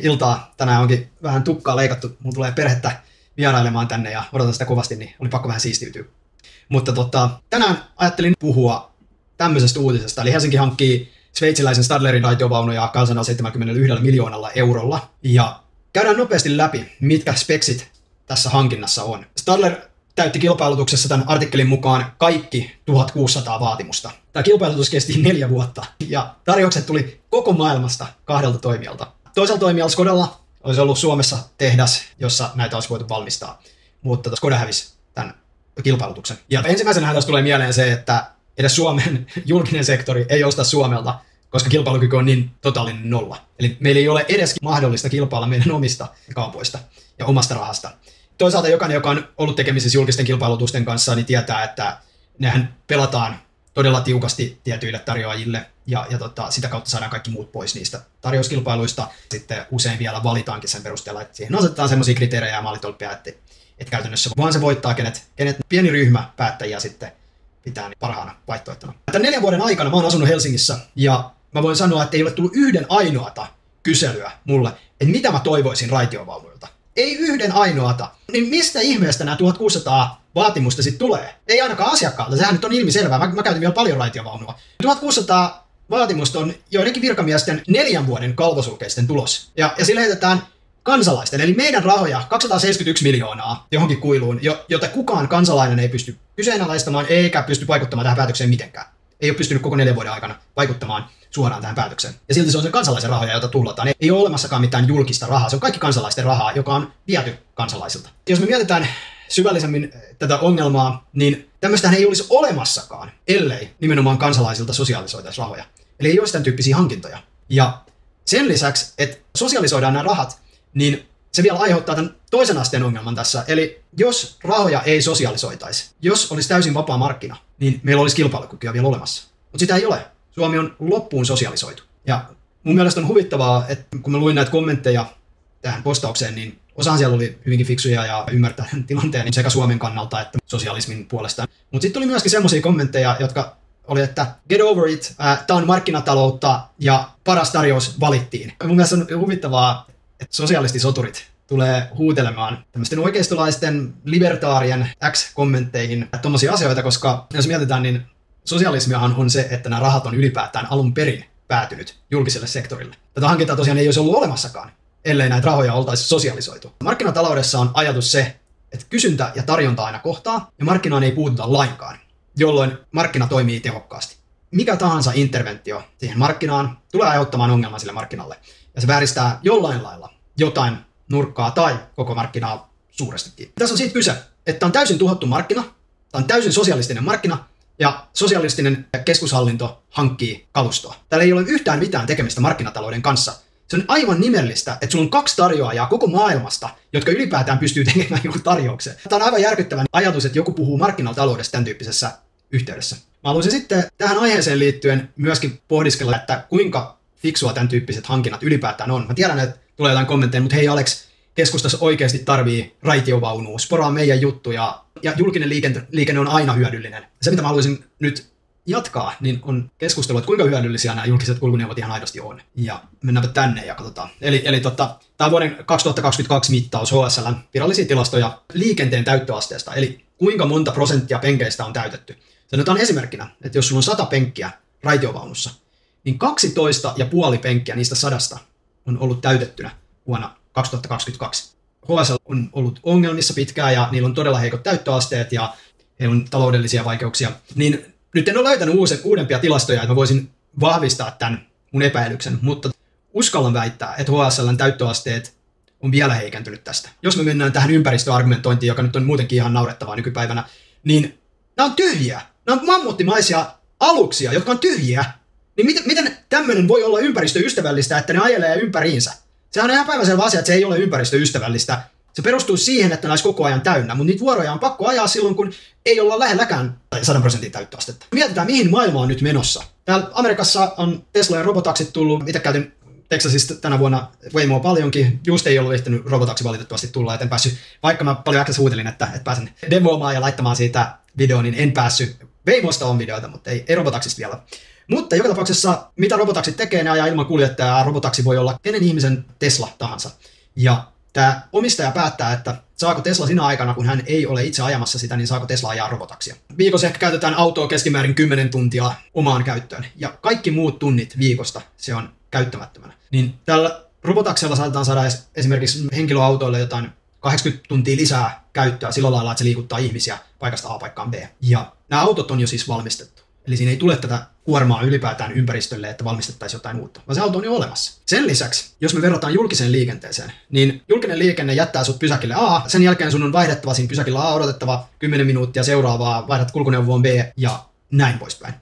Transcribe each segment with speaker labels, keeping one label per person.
Speaker 1: iltaa. Tänään onkin vähän tukkaa leikattu. Mun tulee perhettä vierailemaan tänne ja odotan sitä kovasti, niin oli pakko vähän siistiytyä. Mutta tänään ajattelin puhua tämmöisestä uutisesta. Eli Helsinki hankkii sveitsiläisen Stadlerin raitiovaunuja 271 miljoonalla eurolla. Ja käydään nopeasti läpi, mitkä speksit tässä hankinnassa on. Stadler täytti kilpailutuksessa tämän artikkelin mukaan kaikki 1600 vaatimusta. Tämä kilpailutus kesti 4 vuotta ja tarjoukset tuli koko maailmasta 2 toimijalta. Toisella toimijalla Skodalla olisi ollut Suomessa tehdas, jossa näitä olisi voitu valmistaa, mutta Skoda hävisi tämän kilpailutuksen. Ja ensimmäisenä tässä tulee mieleen se, että edes Suomen julkinen sektori ei osta Suomelta, koska kilpailukyky on niin totaalinen nolla. Eli meillä ei ole edes mahdollista kilpailla meidän omista kaupoista ja omasta rahasta. Toisaalta jokainen, joka on ollut tekemisissä julkisten kilpailutusten kanssa, niin tietää, että nehän pelataan todella tiukasti tietyille tarjoajille ja sitä kautta saadaan kaikki muut pois niistä tarjouskilpailuista. Sitten usein vielä valitaankin sen perusteella, että siihen asetetaan sellaisia kriteerejä ja maalitolppia, että käytännössä vaan se voittaa, kenet pieni ryhmä päättäjiä sitten pitää parhaana vaihtoehtona. Tämän 4 vuoden aikana mä oon asunut Helsingissä ja mä voin sanoa, että ei ole tullut yhden ainoata kyselyä mulle, että mitä mä toivoisin raitiovaunuilta. Ei yhden ainoata. Niin mistä ihmeestä nämä 1600 vaatimusta sitten tulee? Ei ainakaan asiakkaalta, sehän nyt on ilmiselvää. Mä käytin vielä paljon raitiovaunua. 1600 vaatimusta on joidenkin virkamiesten 4 vuoden kalvosulkeisten tulos. Ja sillä heitetään kansalaisten, eli meidän rahoja 271 miljoonaa johonkin kuiluun, jota kukaan kansalainen ei pysty kyseenalaistamaan eikä pysty vaikuttamaan tähän päätökseen mitenkään. Ei ole pystynyt koko 4 vuoden aikana vaikuttamaan suoraan tähän päätökseen. Ja silti se on sen kansalaisen rahoja, jota tullataan. Ei ole olemassakaan mitään julkista rahaa. Se on kaikki kansalaisten rahaa, joka on viety kansalaisilta. Jos me mietitään syvällisemmin tätä ongelmaa, niin tämmöistähän ei olisi olemassakaan, ellei nimenomaan kansalaisilta sosialisoitaisi rahoja. Eli ei olisi tämän tyyppisiä hankintoja. Ja sen lisäksi, että sosialisoidaan nämä rahat, niin se vielä aiheuttaa tämän toisen asteen ongelman tässä. Eli jos rahoja ei sosialisoitaisi, jos olisi täysin vapaa markkina, niin meillä olisi kilpailukykyä vielä olemassa. Mutta sitä ei ole. Suomi on loppuun sosialisoitu. Ja mun mielestä on huvittavaa, että kun mä luin näitä kommentteja tähän postaukseen, niin osahan siellä oli hyvinkin fiksuja ja ymmärtää tilanteen sekä Suomen kannalta että sosialismin puolesta. Mutta sitten tuli myöskin semmoisia kommentteja, jotka oli, että get over it, tää on markkinataloutta ja paras tarjous valittiin. Mun mielestä on huvittavaa, että sosialistisoturit tulee huutelemaan tämmöisten oikeistolaisten libertaarien X-kommentteihin tommosia asioita, koska jos mietitään, niin sosialismiahan on se, että nämä rahat on ylipäätään alun perin päätynyt julkiselle sektorille. Tätä hankintaa tosiaan ei olisi ollut olemassakaan, ellei näitä rahoja oltaisi sosialisoitu. Markkinataloudessa on ajatus se, että kysyntä ja tarjonta aina kohtaa, ja markkinaan ei puututa lainkaan, jolloin markkina toimii tehokkaasti. Mikä tahansa interventio siihen markkinaan tulee aiheuttamaan ongelman sille markkinalle, ja se vääristää jollain lailla jotain nurkkaa tai koko markkinaa suurestikin. Tässä on siitä kyse, että on täysin tuhottu markkina, tämä on täysin sosialistinen markkina, ja sosialistinen keskushallinto hankkii kalustoa. Täällä ei ole yhtään mitään tekemistä markkinatalouden kanssa. Se on aivan nimellistä, että sulla on 2 tarjoajaa koko maailmasta, jotka ylipäätään pystyy tekemään joku tarjouksen. Tämä on aivan järkyttävän ajatus, että joku puhuu markkinataloudesta tämän tyyppisessä yhteydessä. Mä haluaisin sitten tähän aiheeseen liittyen myöskin pohdiskella, että kuinka fiksua tämän tyyppiset hankinnat ylipäätään on. Mä tiedän, että tulee jotain kommentteja, mutta hei Alex, keskustassa oikeasti tarvii raitiovaunua, sporaa meidän juttuja ja julkinen liikenne on aina hyödyllinen. Se, mitä mä haluaisin nyt jatkaa, niin on keskustelu, että kuinka hyödyllisiä nämä julkiset kulkuneuvot ihan aidosti on. Ja mennäänpä tänne ja katsotaan. Eli tämä on vuoden 2022 mittaus HSL:n virallisia tilastoja liikenteen täyttöasteesta, eli kuinka monta prosenttia penkeistä on täytetty. Se otetaan esimerkkinä, että jos sulla on 100 penkkiä raitiovaunussa, niin 12,5 penkkiä niistä 100 on ollut täytettynä vuonna 2022. HSL on ollut ongelmissa pitkään ja niillä on todella heikot täyttöasteet ja heillä on taloudellisia vaikeuksia. Niin nyt en ole löytänyt uudempia tilastoja, että mä voisin vahvistaa tämän mun epäilyksen, mutta uskallan väittää, että HSL:n täyttöasteet on vielä heikentynyt tästä. Jos me mennään tähän ympäristöargumentointiin, joka nyt on muutenkin ihan naurettavaa nykypäivänä, niin nämä on tyhjiä. Nämä on mammuttimaisia aluksia, jotka on tyhjiä. Niin miten tämmöinen voi olla ympäristöystävällistä, että ne ajelee ympäriinsä? Sehän on ihan päiväselvä asia, että se ei ole ympäristöystävällistä. Se perustuu siihen, että ne olisi koko ajan täynnä, mutta niitä vuoroja on pakko ajaa silloin, kun ei olla lähelläkään 100% täyttöastetta. Mietitään, mihin maailma on nyt menossa. Täällä Amerikassa on Tesla ja robotaksit tullut. Itse käytin Texasista tänä vuonna Waymoa paljonkin. Just ei ollut ehtinyt robotaksi valitettavasti tulla, et en päässyt, vaikka mä paljon äkkäs huutelin, että pääsen demoamaan ja laittamaan siitä videoon, niin en päässyt. Waymosta on videoita, mutta ei robotaksista vielä. Mutta joka tapauksessa, mitä robotaksit tekee, ne ajaa ilman kuljettajaa. Robotaksi voi olla kenen ihmisen Tesla tahansa. Ja tämä omistaja päättää, että saako Tesla sinä aikana, kun hän ei ole itse ajamassa sitä, niin saako Tesla ajaa robotaksia. Viikossa ehkä käytetään autoa keskimäärin 10 tuntia omaan käyttöön. Ja kaikki muut tunnit viikosta se on käyttämättömänä. Niin tällä robotaksella saatetaan saada esimerkiksi henkilöautoille jotain 80 tuntia lisää käyttöä sillä lailla, että se liikuttaa ihmisiä paikasta A paikkaan B. Ja nämä autot on jo siis valmistettu. Eli siinä ei tule tätä kuormaa ylipäätään ympäristölle, että valmistettaisiin jotain uutta, vaan se auto on jo olemassa. Sen lisäksi, jos me verrataan julkiseen liikenteeseen, niin julkinen liikenne jättää sut pysäkille A, sen jälkeen sun on vaihdettava siinä pysäkillä A, odotettava 10 minuuttia seuraavaa, vaihdat kulkuneuvoon B ja näin poispäin.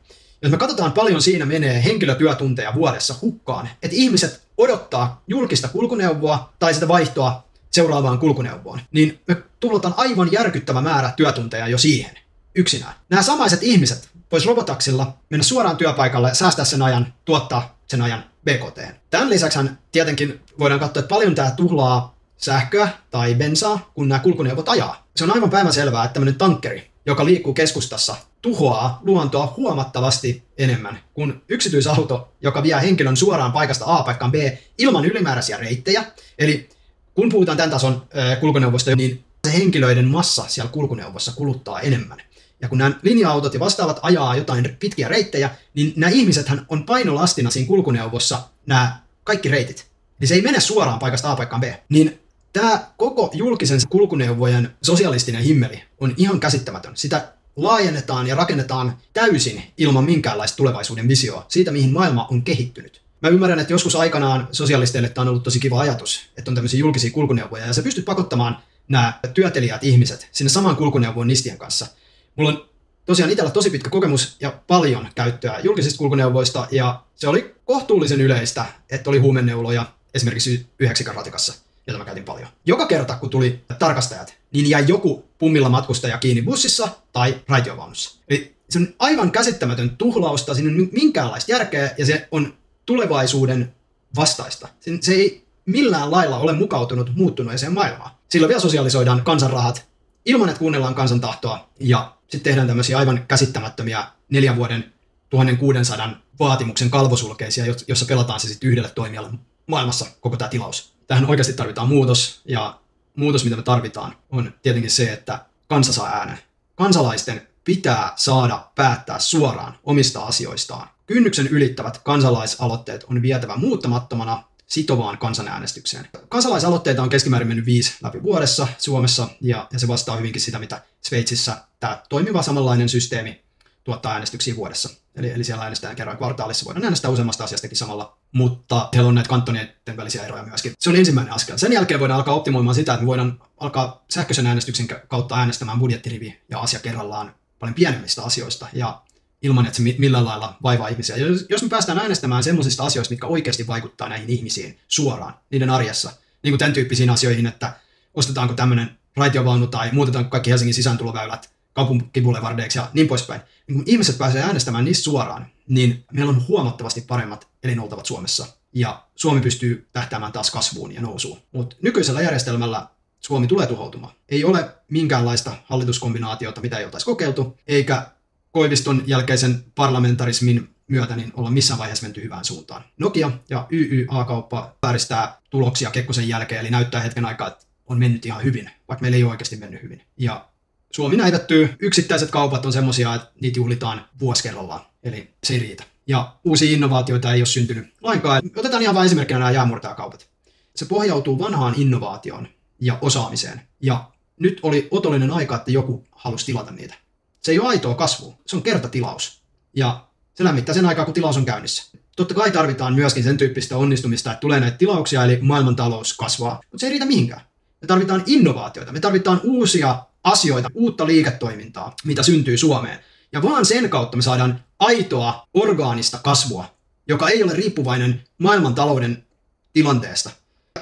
Speaker 1: Jos me katsotaan paljon siinä menee henkilötyötunteja vuodessa hukkaan, että ihmiset odottaa julkista kulkuneuvoa tai sitä vaihtoa seuraavaan kulkuneuvoon, niin me tuhlataan aivan järkyttävä määrä työtunteja jo siihen yksinään. Nämä samaiset ihmiset vois robotaksilla mennä suoraan työpaikalle, säästää sen ajan, tuottaa sen ajan BKT. Tämän lisäksi tietenkin voidaan katsoa, että paljon tämä tuhlaa sähköä tai bensaa, kun nämä kulkuneuvot ajaa. Se on aivan päivänselvää, että tämmöinen tankkeri, joka liikkuu keskustassa, tuhoaa luontoa huomattavasti enemmän kuin yksityisauto, joka vie henkilön suoraan paikasta A paikkaan B ilman ylimääräisiä reittejä. Eli kun puhutaan tämän tason kulkuneuvosta, niin se henkilöiden massa siellä kulkuneuvossa kuluttaa enemmän. Ja kun nämä linja-autot ja vastaavat ajaa jotain pitkiä reittejä, niin nämä ihmisethän on painolastina siinä kulkuneuvossa nämä kaikki reitit. Niin se ei mene suoraan paikasta A paikkaan B. Niin tämä koko julkisen kulkuneuvojen sosialistinen himmeli on ihan käsittämätön. Sitä laajennetaan ja rakennetaan täysin ilman minkäänlaista tulevaisuuden visioa siitä, mihin maailma on kehittynyt. Mä ymmärrän, että joskus aikanaan sosialisteille tämä on ollut tosi kiva ajatus, että on tämmöisiä julkisia kulkuneuvoja, ja sä pystyt pakottamaan nämä työtelijät ihmiset sinne samaan kulkuneuvoon nistien kanssa. Mulla on tosiaan itsellä tosi pitkä kokemus ja paljon käyttöä julkisista kulkuneuvoista, ja se oli kohtuullisen yleistä, että oli huumenneuloja esimerkiksi 9-ratikassa, jota mä käytin paljon. Joka kerta, kun tuli tarkastajat, niin jäi joku pummilla matkustaja kiinni bussissa tai raitiovaunussa. Eli se on aivan käsittämätön tuhlausta, siinä on minkäänlaista järkeä, ja se on tulevaisuuden vastaista. Se ei millään lailla ole mukautunut muuttuneeseen maailmaan. Silloin vielä sosialisoidaan kansanrahat ilman, että kuunnellaan kansan tahtoa, ja sitten tehdään tämmöisiä aivan käsittämättömiä 4 vuoden 1600 vaatimuksen kalvosulkeisia, jossa pelataan se sitten yhdelle toimijalle maailmassa koko tämä tilaus. Tähän oikeasti tarvitaan muutos, ja muutos, mitä me tarvitaan, on tietenkin se, että kansa saa äänen. Kansalaisten pitää saada päättää suoraan omista asioistaan. Kynnyksen ylittävät kansalaisaloitteet on vietävä muuttamattomana sitovaan kansanäänestykseen. Kansalaisaloitteita on keskimäärin mennyt 5 läpi vuodessa Suomessa, ja se vastaa hyvinkin sitä, mitä Sveitsissä tämä toimiva samanlainen systeemi tuottaa äänestyksiä vuodessa. Eli siellä äänestetään kerran kvartaalissa, voidaan äänestää useammasta asiastakin samalla, mutta siellä on näitä kantoneiden välisiä eroja myöskin. Se on ensimmäinen askel. Sen jälkeen voidaan alkaa optimoimaan sitä, että me voidaan alkaa sähköisen äänestyksen kautta äänestämään budjettirivi ja asia kerrallaan paljon pienemmistä asioista, ja ilman, että se millään lailla vaivaa ihmisiä. Jos me päästään äänestämään semmoisista asioista, mitkä oikeasti vaikuttaa näihin ihmisiin suoraan, niiden arjessa, niin kuin tämän tyyppisiin asioihin, että ostetaanko tämmöinen raitiovaunu tai muutetaanko kaikki Helsingin sisääntuloväylät kaupunkiboulevardeiksi ja niin poispäin. Niin kun ihmiset pääsee äänestämään niistä suoraan, niin meillä on huomattavasti paremmat elinoltavat Suomessa. Ja Suomi pystyy tähtäämään taas kasvuun ja nousuun. Mutta nykyisellä järjestelmällä Suomi tulee tuhoutumaan. Ei ole minkäänlaista hallituskombinaatiota, mitä ei oltaisi kokeiltu, eikä Koiviston jälkeisen parlamentarismin myötä niin olla missään vaiheessa menty hyvään suuntaan. Nokia ja YYA-kauppa vääristää tuloksia Kekkosen jälkeen, eli näyttää hetken aikaa, että on mennyt ihan hyvin, vaikka meillä ei ole oikeasti mennyt hyvin. Ja Suomi näivettyy, yksittäiset kaupat on semmoisia, että niitä juhlitaan vuosi kerrallaan, eli se ei riitä. Ja uusia innovaatioita ei ole syntynyt lainkaan. Otetaan ihan vain esimerkkinä nämä jäämurtajakaupat. Se pohjautuu vanhaan innovaatioon ja osaamiseen. Ja nyt oli otollinen aika, että joku halusi tilata niitä. Se ei ole aitoa kasvua, se on kertatilaus. Ja se lämmittää sen aikaa, kun tilaus on käynnissä. Totta kai tarvitaan myöskin sen tyyppistä onnistumista, että tulee näitä tilauksia, eli maailmantalous kasvaa. Mutta se ei riitä mihinkään. Me tarvitaan innovaatioita, me tarvitaan uusia asioita, uutta liiketoimintaa, mitä syntyy Suomeen. Ja vaan sen kautta me saadaan aitoa, orgaanista kasvua, joka ei ole riippuvainen maailmantalouden tilanteesta.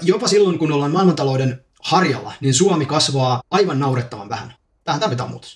Speaker 1: Jopa silloin, kun ollaan maailmantalouden harjalla, niin Suomi kasvaa aivan naurettavan vähän. Tähän tarvitaan muutos.